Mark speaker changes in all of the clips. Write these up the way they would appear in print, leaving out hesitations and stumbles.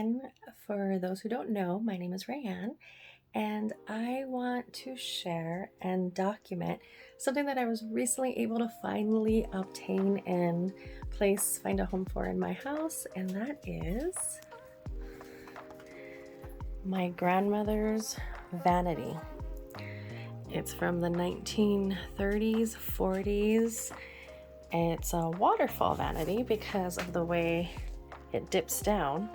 Speaker 1: everyone. For those who don't know, my name is Rayanne, and I want to share and document something that I was recently able to finally obtain and find a home for in my house, and that is my grandmother's vanity. It's from the 1930s, 40s. It's a waterfall vanity because of the way it dips down.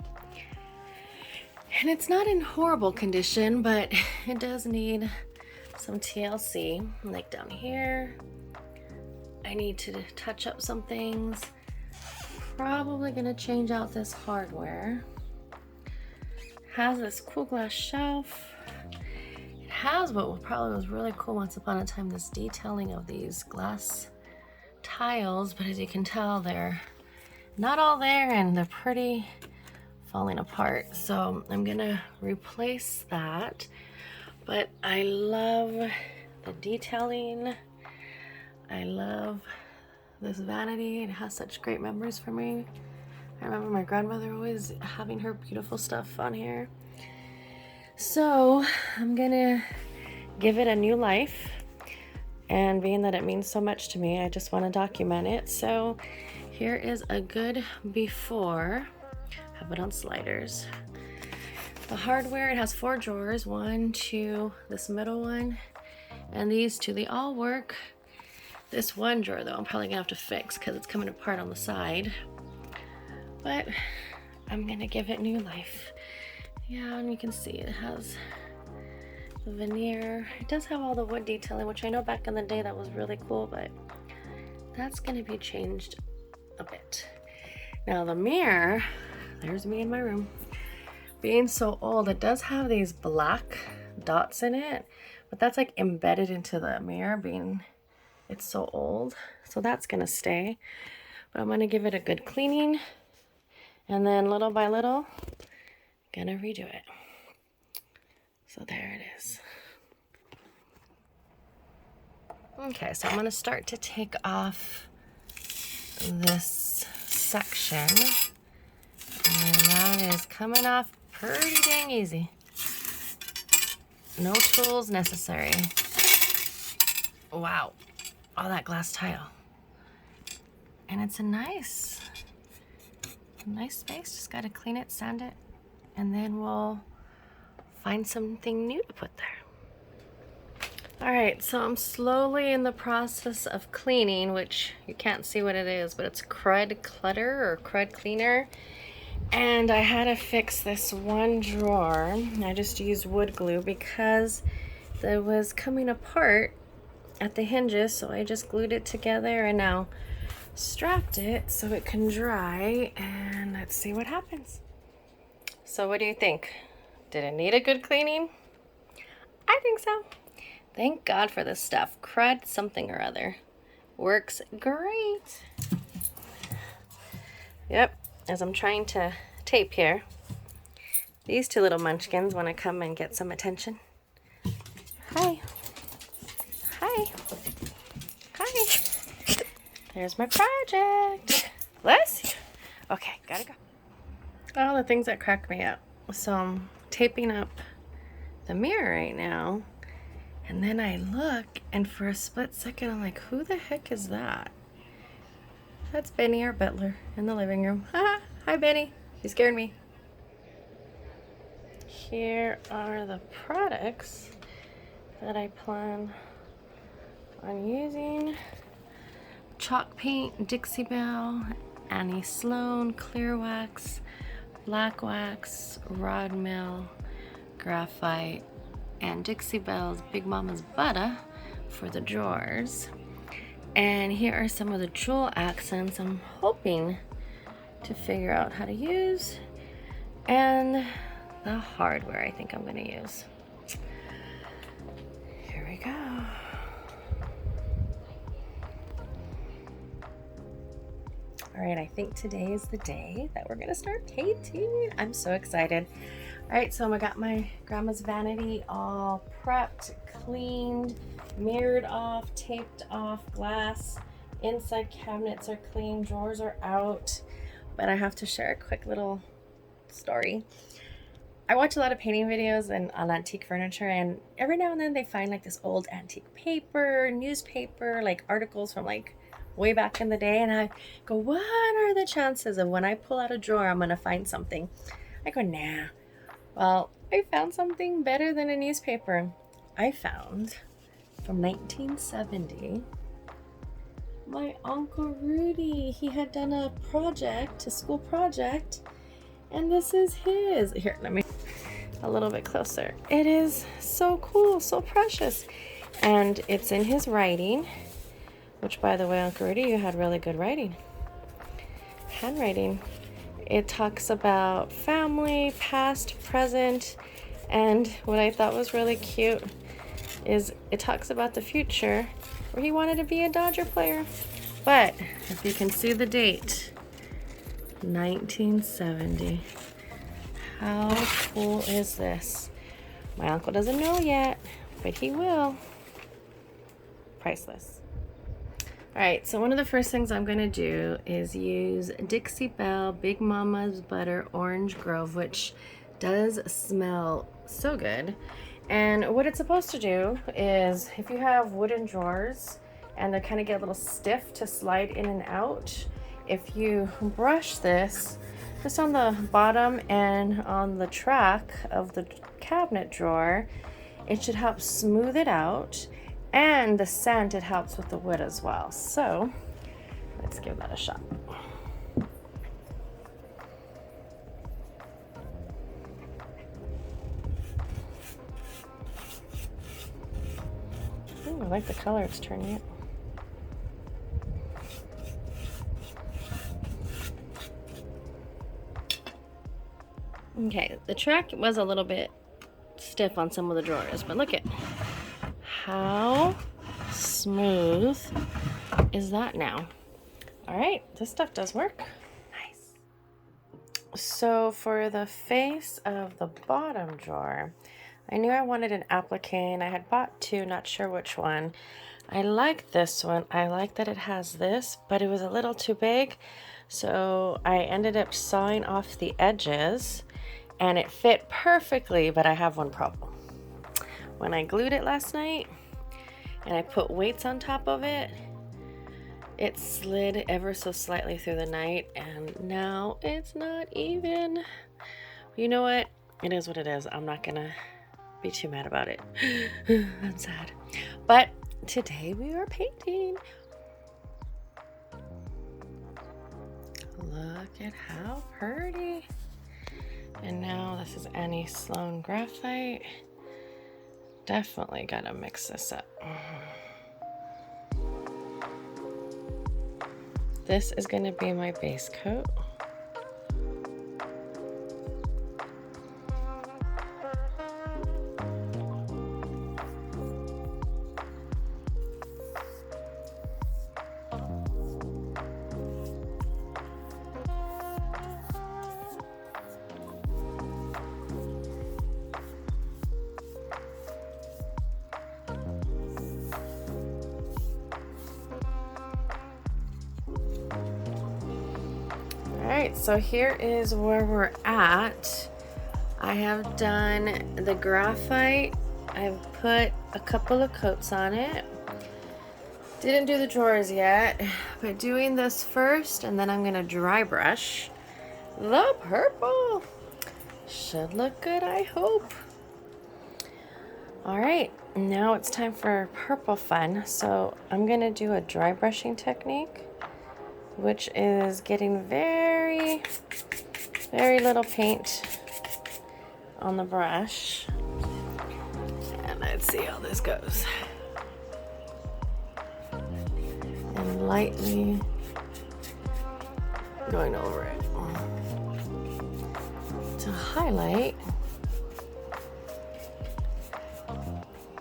Speaker 1: And it's not in horrible condition, but it does need some TLC. Like down here, I need to touch up some things. Probably gonna change out this hardware. Has this cool glass shelf. It has what probably was really cool once upon a time, this detailing of these glass tiles, but as you can tell, they're not all there and they're pretty falling apart. So I'm gonna replace that. But I love the detailing. I love this vanity. It has such great memories for me. I remember my grandmother always having her beautiful stuff on here. So I'm gonna give it a new life. And being that it means so much to me, I just want to document it. So here is a good before. Have it on sliders. The hardware, it has 4 drawers, 1, 2, this middle one, and these 2. They all work. This one drawer though, I'm probably gonna have to fix because it's coming apart on the side. But I'm gonna give it new life. Yeah, and you can see it has the veneer. It does have all the wood detailing, which I know back in the day that was really cool, but that's gonna be changed a bit. Now the mirror, there's me in my room. Being so old, it does have these black dots in it, but that's like embedded into the mirror being it's so old. So that's gonna stay. But I'm gonna give it a good cleaning, and then little by little, gonna redo it. So there it is. Okay, so I'm gonna start to take off this section. And that is coming off pretty dang easy. No tools necessary. Wow, all that glass tile. And it's a nice space. Just gotta clean it, sand it, and then we'll find something new to put there. All right, so I'm slowly in the process of cleaning, which you can't see what it is, but it's crud clutter or crud cleaner. And I had to fix this one drawer. I just used wood glue because it was coming apart at the hinges, so I just glued it together and now strapped it so it can dry, and let's see what happens. So what do you think? Did it need a good cleaning? I think so. Thank God for this stuff. Crud something or other. Works great. Yep, as I'm trying to tape here, these 2 little munchkins want to come and get some attention. Hi. Hi. Hi. There's my project. Bless you. Okay, gotta go. All the things that crack me up. So I'm taping up the mirror right now, and then I look, and for a split second I'm like, who the heck is that? That's Benny, our butler, in the living room. Hi Benny, you scared me. Here are the products that I plan on using. Chalk paint, Dixie Belle, Annie Sloan, clear wax, black wax, rod mill, graphite, and Dixie Belle's Big Mama's Butter for the drawers. And here are some of the jewel accents I'm hoping to figure out how to use, and the hardware I think I'm going to use. Here we go. All right, I think today is the day that we're going to start painting. I'm so excited. All right, so I got my grandma's vanity all prepped, cleaned, mirrored off, taped off, glass. Inside cabinets are clean, drawers are out. But I have to share a quick little story. I watch a lot of painting videos and on antique furniture, and every now and then they find like this old antique paper, newspaper, like articles from like way back in the day, and I go, what are the chances of when I pull out a drawer I'm gonna find something? I go, nah. Well, I found something better than a newspaper. I found from 1970 my Uncle Rudy. He had done a project, a school project, and this is his. Here, let me a little bit closer. It is so cool, so precious, and it's in his writing, which, by the way, Uncle Rudy, you had really good writing, handwriting. It talks about family, past, present, and what I thought was really cute is it talks about the future, where he wanted to be a Dodger player. But if you can see the date, 1970. How cool is this? My uncle doesn't know yet, but he will. Priceless. All right, so one of the first things I'm going to do is use Dixie Belle Big Mama's Butter Orange Grove, which does smell so good. And what it's supposed to do is, if you have wooden drawers and they kind of get a little stiff to slide in and out, if you brush this just on the bottom and on the track of the cabinet drawer, it should help smooth it out, and the scent, it helps with the wood as well. So let's give that a shot. Ooh, I like the color it's turning it. Okay, the track was a little bit stiff on some of the drawers, but look at how smooth is that now. All right, this stuff does work. Nice. So for the face of the bottom drawer, I knew I wanted an applique, and I had bought two, not sure which one. I like this one. I like that it has this, but it was a little too big, so I ended up sawing off the edges, and it fit perfectly, but I have one problem. When I glued it last night and I put weights on top of it, it slid ever so slightly through the night, and now it's not even. You know what? It is what it is. I'm not gonna be too mad about it. That's sad. But today we are painting. Look at how pretty. And now this is Annie Sloan graphite. Definitely gotta mix this up. This is gonna be my base coat. Alright, so here is where we're at. I have done the graphite. I've put a couple of coats on it. Didn't do the drawers yet, but doing this first, and then I'm going to dry brush the purple. Should look good, I hope. Alright, now it's time for purple fun. So I'm going to do a dry brushing technique, which is getting very little paint on the brush. And let's see how this goes. And lightly going over it to highlight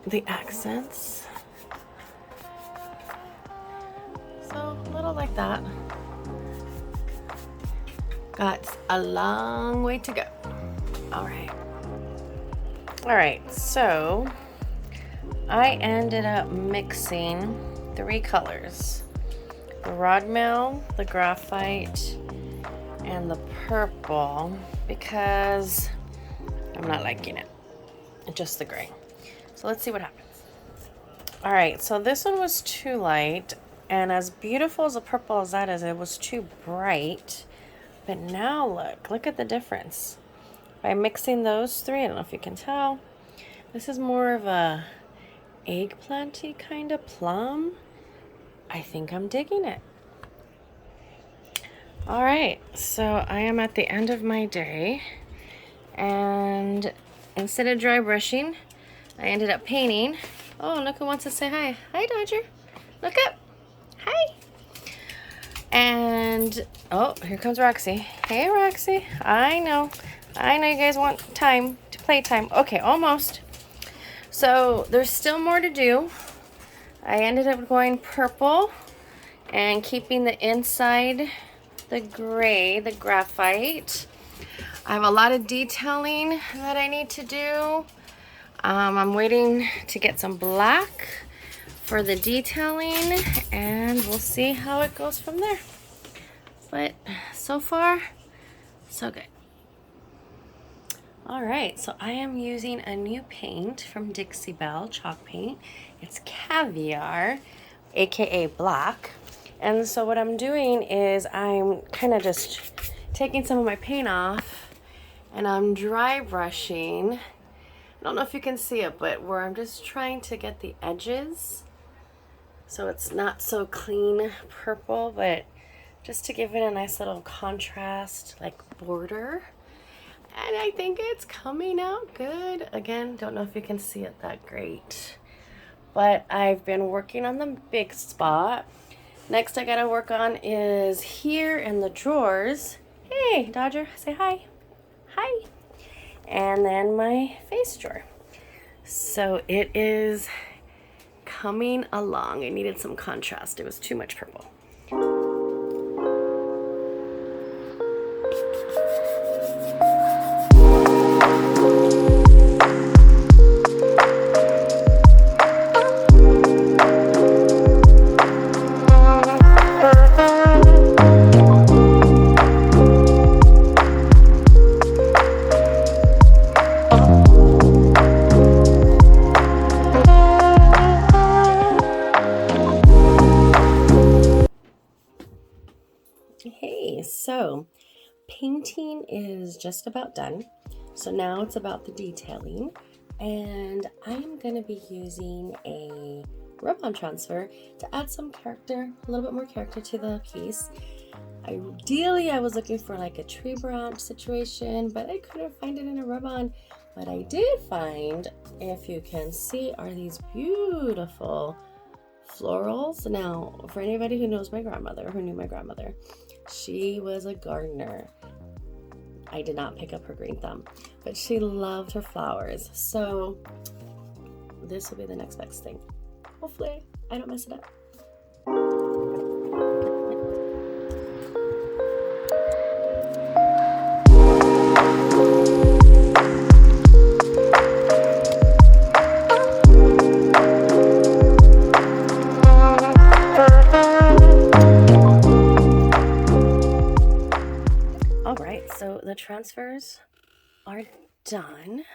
Speaker 1: the accents. So a little like that. Got a long way to go. All right, so I ended up mixing 3 colors: the rod mill, the graphite, and the purple because I'm not liking it. Just the gray. So let's see what happens. All right, so this one was too light, and as beautiful as the purple as that is, it was too bright. But now look at the difference. By mixing those three, I don't know if you can tell, this is more of a eggplanty kind of plum. I think I'm digging it. All right, so I am at the end of my day, and instead of dry brushing, I ended up painting. Oh, look who wants to say hi. Hi, Dodger. Look up. Hi. And, oh, here comes Roxy. Hey, Roxy. I know you guys want time to play time. Okay, almost. So there's still more to do. I ended up going purple and keeping the inside the gray, the graphite. I have a lot of detailing that I need to do. I'm waiting to get some black for the detailing, and we'll see how it goes from there. But so far, so good. All right, so I am using a new paint from Dixie Belle chalk paint. It's Caviar, aka black. And so what I'm doing is I'm kind of just taking some of my paint off, and I'm dry brushing. I don't know if you can see it, but where I'm just trying to get the edges so it's not so clean purple, but just to give it a nice little contrast, like border. And I think it's coming out good. Again, don't know if you can see it that great, but I've been working on the big spot. Next I gotta work on is here in the drawers. Hey, Dodger, say hi. Hi. And then my face drawer. So it is coming along. I needed some contrast. It was too much purple. Hey, so painting is just about done. So now it's about the detailing, and I'm going to be using a rub-on transfer to add some character, a little bit more character to the piece. Ideally, I was looking for like a tree branch situation, but I couldn't find it in a rub-on. What I did find, if you can see, are these beautiful florals. Now, for anybody who knows my grandmother, who knew my grandmother, she was a gardener. I did not pick up her green thumb, but she loved her flowers. So this will be the next best thing. Hopefully I don't mess it up. So the transfers are done.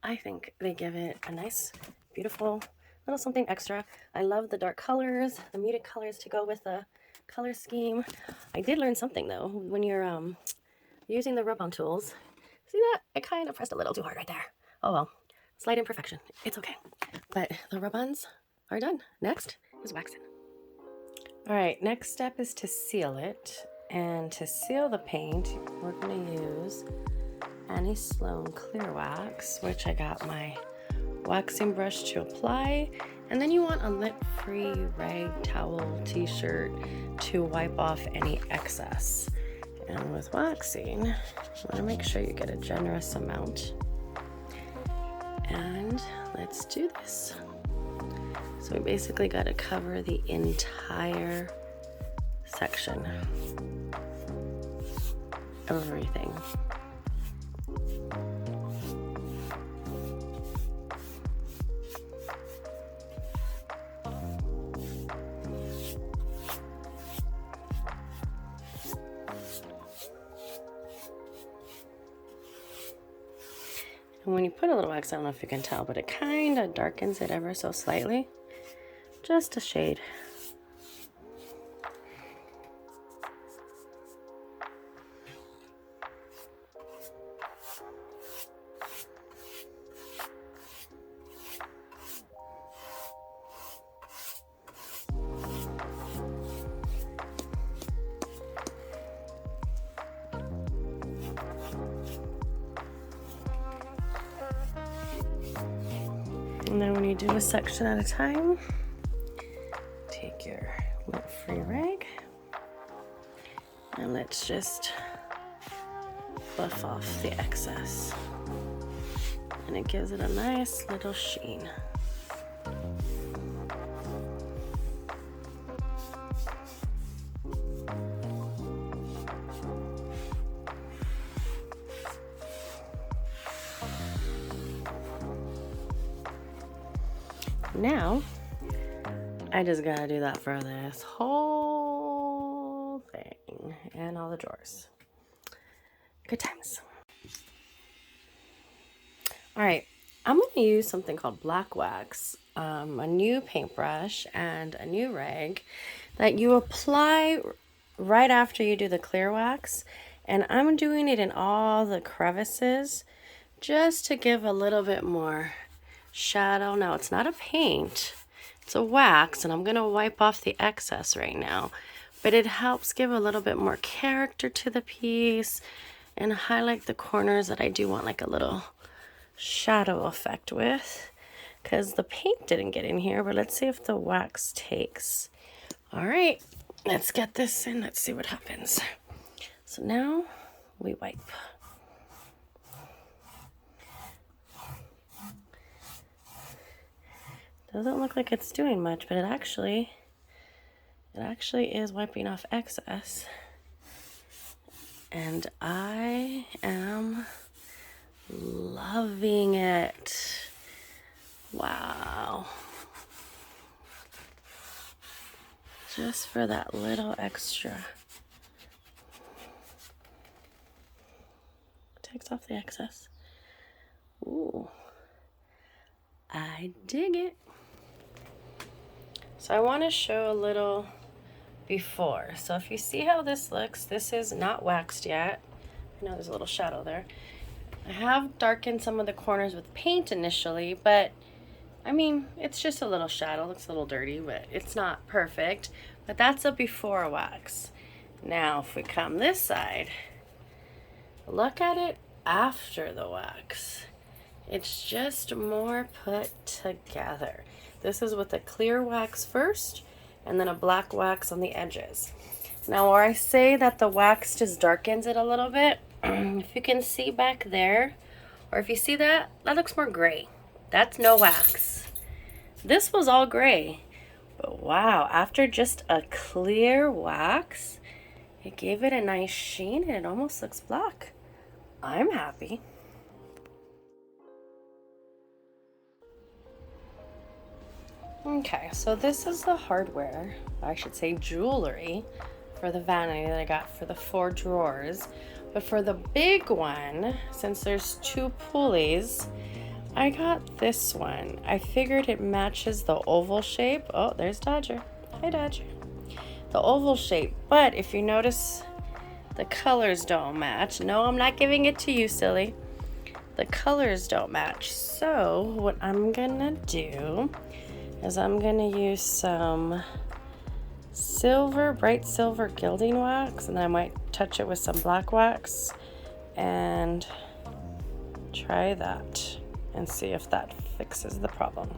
Speaker 1: I think they give it a nice, beautiful little something extra. I love the dark colors, the muted colors to go with the color scheme. I did learn something though, when you're using the rub-on tools. See that? I kind of pressed a little too hard right there. Oh well, slight imperfection. It's okay. But the rub-ons are done. Next is waxing. All right, next step is to seal it. And to seal the paint, we're going to use Annie Sloan Clear Wax, which I got my waxing brush to apply. And then you want a lint-free rag, towel, t-shirt to wipe off any excess. And with waxing, you want to make sure you get a generous amount. And let's do this. So we basically got to cover the entire section. Everything. And when you put a little wax, I don't know if you can tell, but it kind of darkens it ever so slightly. Just a shade. And then when you do a section at a time, take your lint-free rag and let's just buff off the excess. And it gives it a nice little sheen. Now, I just gotta do that for this whole thing and all the drawers. Good times. All right, I'm gonna use something called black wax, a new paintbrush and a new rag that you apply right after you do the clear wax. And I'm doing it in all the crevices just to give a little bit more shadow. Now it's not a paint, it's a wax, and I'm gonna wipe off the excess right now, but it helps give a little bit more character to the piece and highlight the corners that I do want like a little shadow effect with, because the paint didn't get in here. But let's see if the wax takes. All right, let's get this in. Let's see what happens. So now we wipe. Doesn't look like it's doing much, but it actually is wiping off excess. And I am loving it. Wow. Just for that little extra. Takes off the excess. Ooh. I dig it. So I want to show a little before. So if you see how this looks, this is not waxed yet. I know there's a little shadow there. I have darkened some of the corners with paint initially, but I mean, it's just a little shadow. It looks a little dirty, but it's not perfect. But that's a before wax. Now, if we come this side, look at it after the wax. It's just more put together. This is with a clear wax first, and then a black wax on the edges. Now, where I say that the wax just darkens it a little bit, if you can see back there, or if you see that, that looks more gray. That's no wax. This was all gray. But wow, after just a clear wax, it gave it a nice sheen and it almost looks black. I'm happy. Okay, so this is the hardware, I should say jewelry, for the vanity that I got for the 4 drawers. But for the big one, since there's 2 pulleys, I got this one. I figured it matches the oval shape. Oh, there's Dodger. Hi, Dodger. The oval shape, but if you notice, the colors don't match. No, I'm not giving it to you, silly. The colors don't match. So what I'm gonna do is I'm gonna use some silver, bright silver gilding wax, and then I might touch it with some black wax and try that and see if that fixes the problem.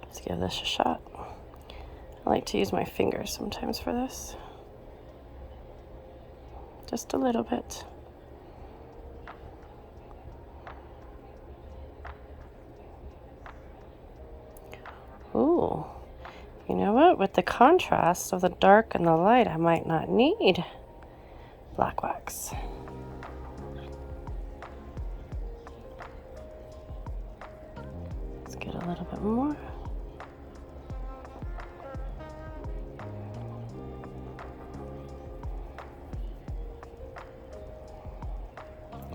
Speaker 1: Let's give this a shot. I like to use my fingers sometimes for this. Just a little bit. Ooh, you know what? With the contrast of the dark and the light, I might not need black wax. Let's get a little bit more.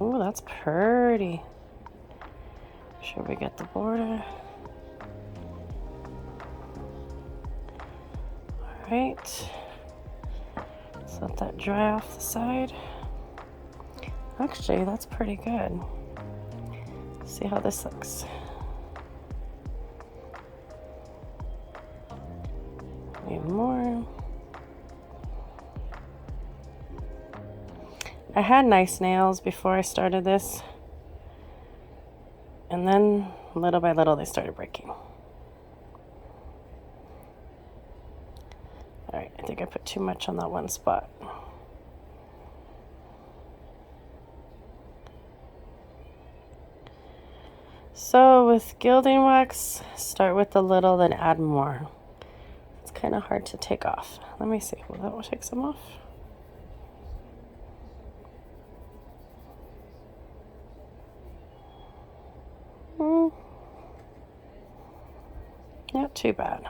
Speaker 1: Oh, that's pretty. Make sure we get the border. All right. Let's let that dry off the side. Actually, that's pretty good. Let's see how this looks. Need more. I had nice nails before I started this, and then little by little they started breaking. All right, I think I put too much on that one spot. So with gilding wax, start with the little, then add more. It's kind of hard to take off. Let me see, will that take some off? Not too bad.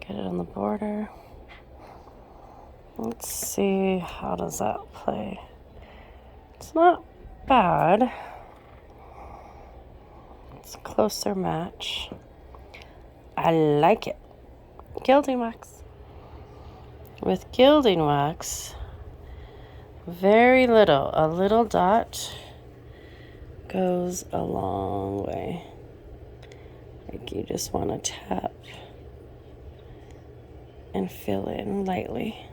Speaker 1: Get it on the border. Let's see, how does that play? It's not bad. It's a closer match. I like it. Gilding wax. With gilding wax, very little, a little dot goes a long way. Like you just want to tap and fill in lightly.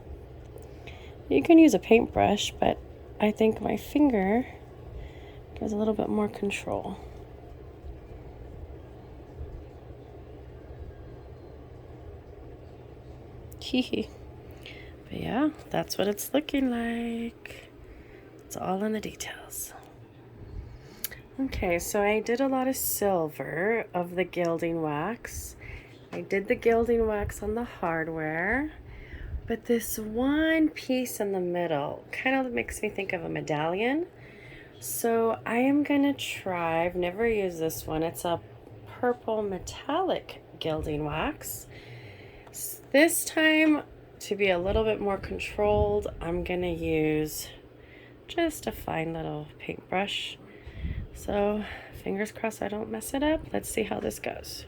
Speaker 1: You can use a paintbrush, but I think my finger gives a little bit more control. Hee. But yeah, that's what it's looking like. It's all in the details. Okay, so I did a lot of silver of the gilding wax. I did the gilding wax on the hardware, but this one piece in the middle kind of makes me think of a medallion. So I am gonna try, I've never used this one, it's a purple metallic gilding wax. This time, to be a little bit more controlled, I'm gonna use just a fine little paintbrush. So fingers crossed I don't mess it up. Let's see how this goes.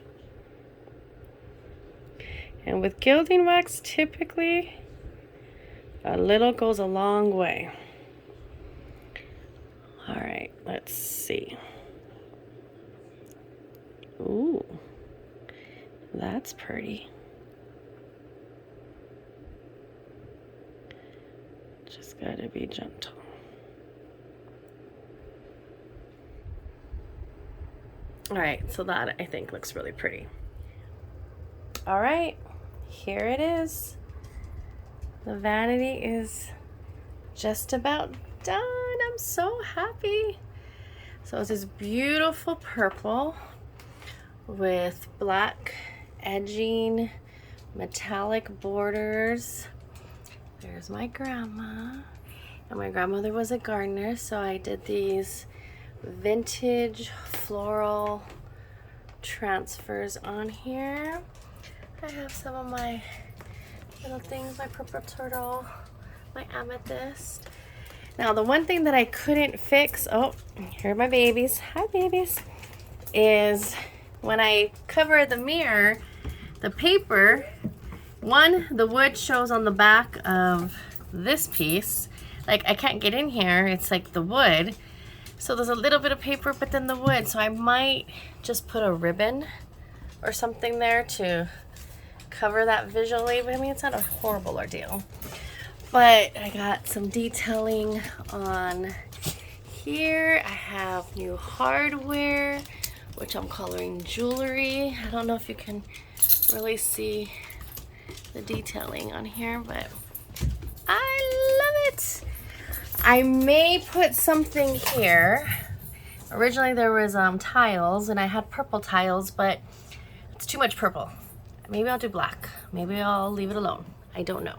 Speaker 1: And with gilding wax, typically a little goes a long way. All right, let's see. Ooh, that's pretty. Just gotta be gentle. All right, so that I think looks really pretty. All right, here it is. The vanity is just about done. I'm so happy. So it's this beautiful purple with black edging, metallic borders. There's my grandma. And my grandmother was a gardener, so I did these vintage floral transfers on here. I have some of my little things, my purple turtle, my amethyst. Now the one thing that I couldn't fix, oh, here are my babies, hi babies, is when I cover the mirror, the paper, the wood shows on the back of this piece. Like I can't get in here, it's like the wood. So there's a little bit of paper, but then the wood. So I might just put a ribbon or something there to cover that visually. But I mean, it's not a horrible ordeal. But I got some detailing on here. I have new hardware, which I'm coloring jewelry. I don't know if you can really see the detailing on here, but I love it. I may put something here. Originally there was tiles, and I had purple tiles, but it's too much purple. Maybe I'll do black. Maybe I'll leave it alone. I don't know.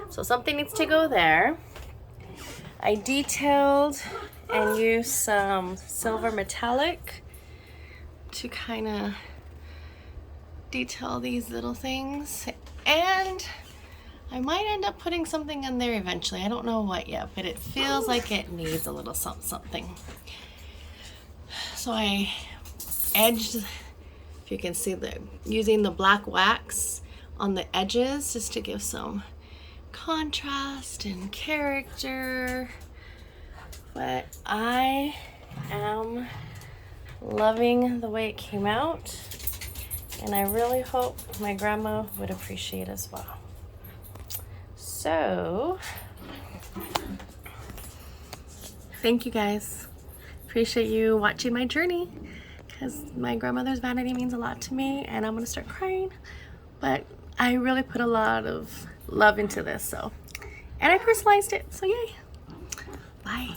Speaker 1: So something needs to go there. I detailed and used some silver metallic to kind of detail these little things. And I might end up putting something in there eventually. I don't know what yet, but it feels like it needs a little something. So I edged, if you can see, using the black wax on the edges just to give some contrast and character. But I am loving the way it came out, and I really hope my grandma would appreciate as well. So, thank you guys. Appreciate you watching my journey, because my grandmother's vanity means a lot to me, and I'm gonna start crying. But I really put a lot of love into this, so, and I personalized it, so yay. Bye.